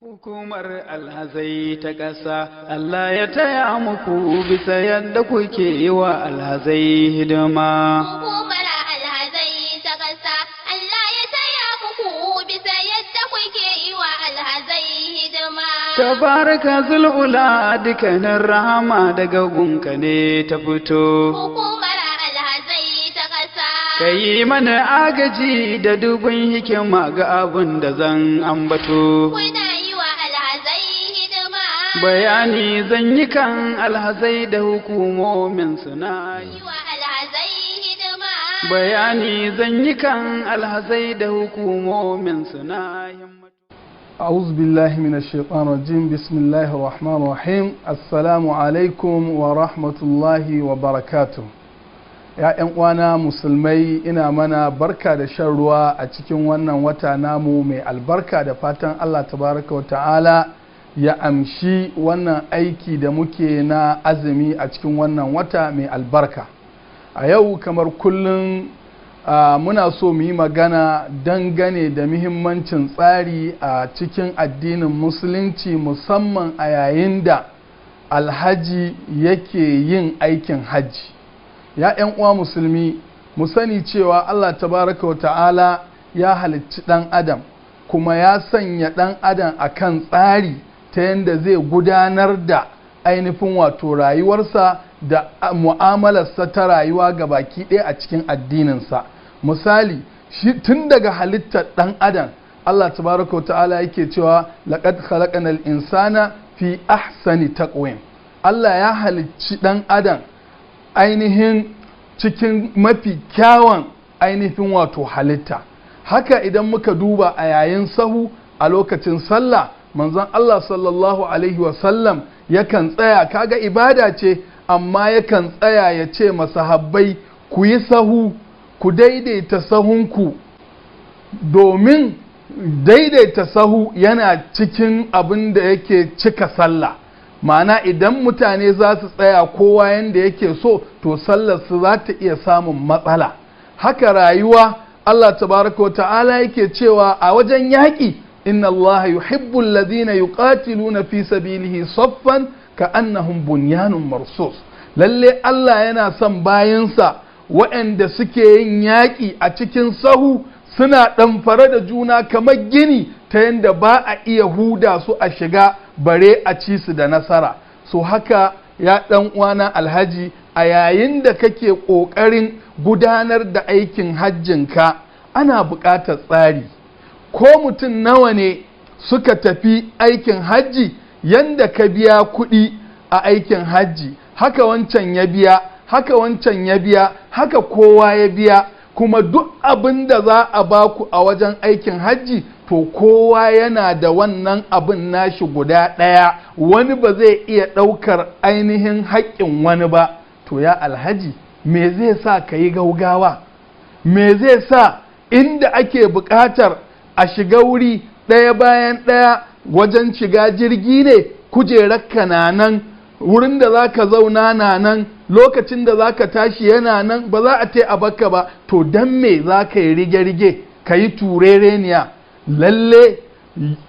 Hukumar alhazai ta ƙasa, Allah ya taya muku bisa yadda kuke yi wa alhazai hidima. Hukumar alhazai ta ƙasa, Allah ya taya muku bisa yadda kuke yi wa alhazai hidima. Tabaraka zul'ula dukkanin rahama daga gunka ne ta fito. Hukumar alhazai ta ƙasa, Ka yi mana agaji da dubin hikima ga abin da zan ambato. kuna yi wa alhazai hidima. Bayani zan yi kan alhazai da hukumomin suna Yi wa alhazai hidima. Bayani zan yi kan alhazai da hukumomin suna أعوذ بالله من الشيطان الرجيم بسم الله الرحمن الرحيم السلام عليكم ورحمة الله وبركاته يا uwana musulmai ina mana barka da shan ruwa a cikin wannan wata namu mai albarka da fatan Allah tabaraka wa ta'ala ya amshi wannan aiki da muke na azumi a cikin wannan wata mai albarka a yau kamar kullum muna so mu yi magana dangane da muhimmancin tsari a cikin addinin musulunci musamman a yayin da alhaji yake yin aikin hajji ya 'yan uwa musulmi mu sani cewa Allah tabaraka wa ta'ala ya halicci ɗan adam kuma ya sanya ɗan adam akan tsari ta yadda zai gudanar da ainihin wato rayuwarsa da mu'amalarsa ta rayuwa ga baki ɗaya a cikin addininsa misali shi tun daga halittar ɗan adam Allah tabaraka wa ta'ala yake cewa laqad khalaqanal insana fi ahsani taqwim Allah ya halicci ɗan adam ainihin cikin mafi kyawun ainihin wato halitta haka idan muka duba a yayin sahu a lokacin sallah manzon Allah sallallahu alaihi wasallam yakan tsaya kaga ibada ce amma yakan tsaya ya ce masahabbai ku yi sahu ku daidaita sahunku domin daidaita sahu yana cikin abin da yake cika sallah ma'ana idan mutane za su tsaya kowa yanda yake so to sallarsu za ta iya samun matsala haka rayuwa Allah tabaraka wa ta'ala yake cewa a wajen yaƙi inna Allah yuhibbu alladhina yuqatiluna fi sabilihi saffan ka'annahum bunyanun marsus lalle Allah yana son bayansa waɗanda suke yin yaƙi a cikin sahu suna ɗamfare da juna kamar gini ta yadda ba a iya huda su a shiga bare a ci su da nasara so haka ya ɗan uwana alhaji a yayin da kake ƙoƙarin gudanar da aikin hajjinka ana buƙatar tsari ko mutum nawa ne suka tafi aikin hajji yanda ka biya kuɗi a aikin hajji haka wancan ya biya haka wancan ya biya haka kowa ya biya kuma duk abin da za a baku a wajen aikin hajji to kowa yana da wannan abin nashi guda ɗaya wani ba zai iya ɗaukar ainihin haƙƙin wani ba to ya alhaji me zai sa ka yi gaugawa me zai sa inda ake buƙatar a shiga wuri ɗaya bayan ɗaya wajen shiga jirgi ne kujerar kananan wurin da za ka zauna na nan lokacin da za ka tashi yana nan ba za a te a baka ba to don me za ka yi rige-rige ka yi turereniya lalle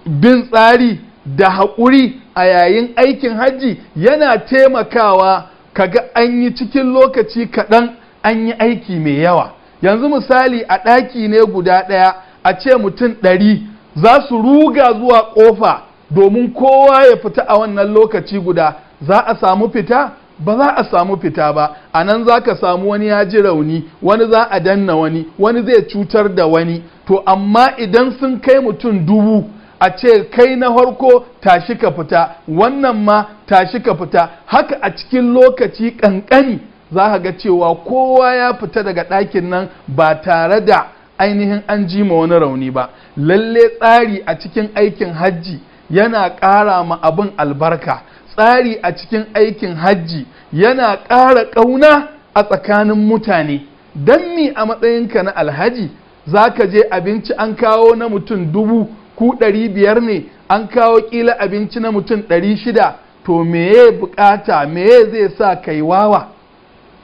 bin tsari da haƙuri a yayin aikin hajji yana taimakawa kaga an yi cikin lokaci kaɗan an yi aiki mai yawa yanzu misali a ɗaki ne guda ɗaya a ce mutum 100 za su ruga zuwa ƙofa domin kowa ya fita a wannan lokaci guda za a samu fita ba za a samu fita ba a nan za ka samu wani ya ji rauni wani za a danna wani zai cutar da wani to amma idan sun kai mutum 1000 a ce kai na harko tashi ka fita wannan ma tashi ka fita haka a cikin lokaci ƙanƙani za ka ga cewa kowa ya fita daga ɗakin nan ba tare da ainihin an ji ma wani rauni ba lalle tsari a cikin aikin hajji yana ƙara ma abin albarka tsari a cikin aikin hajji yana ƙara ƙauna a tsakanin mutane don mi a matsayinka na alhaji za ka je abinci an kawo na mutum 1000 ku 500 ne an kawo ƙila abinci na mutum 600 to meye bukata meye zai sa ka yi wawa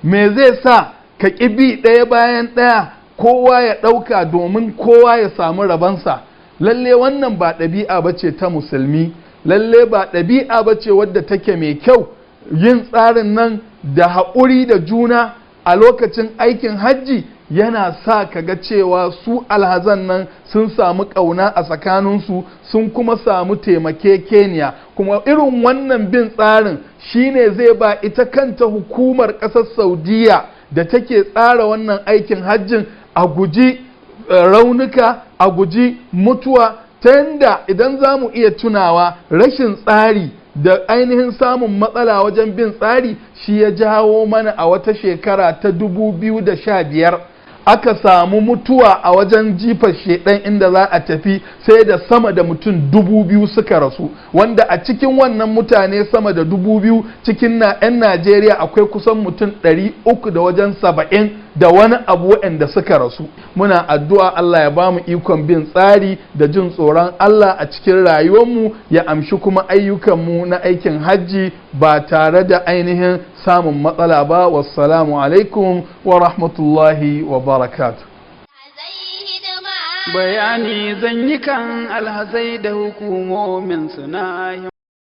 me zai sa ka ƙibi ɗaya bayan ɗaya kowa ya ɗauka domin kowa ya samu rabansa lalle wannan ba ɗabi'a bace ta musulmi, lalle ba ɗabi'a bace wadda take mai kyau. Yin tsarin nan da haƙuri da juna a lokacin aikin hajji yana sa kaga cewa su alhazan nan sun samu ƙauna a tsakaninsu, sun kuma samu taimakekeniya. Kuma irin wannan bin tsarin shine zai ba ita kanta hukumar ƙasar Saudiya da take tsara wannan aikin hajjin a guji raunuka, a guji mutuwa, ta yanda idan za mu iya tunawa rashin tsari da ainihin samun matsala wajen bin tsari shi ya jawo mana a wata shekara ta 2015 aka samu mutuwa a wajen jifar shedan inda za a tafi, sai da sama da mutum 2000 suka rasu, wanda a cikin wannan mutane sama da 2000 cikin 'yan Najeriya akwai kusan mutum 300 da wajen 70 da wani abu waɗanda suka rasu. Muna addu'a Allah ya bamu ikon bin tsari da jin tsoron Allah a cikin rayuwarmu, ya amshi kuma ayyukanmu na aikin hajji ba tare da ainihin samun matsala ba. Wassalamu alaikum wa rahmatullahi wa barakatuh. Bayani zan yi kan alhazai da hukumomin suna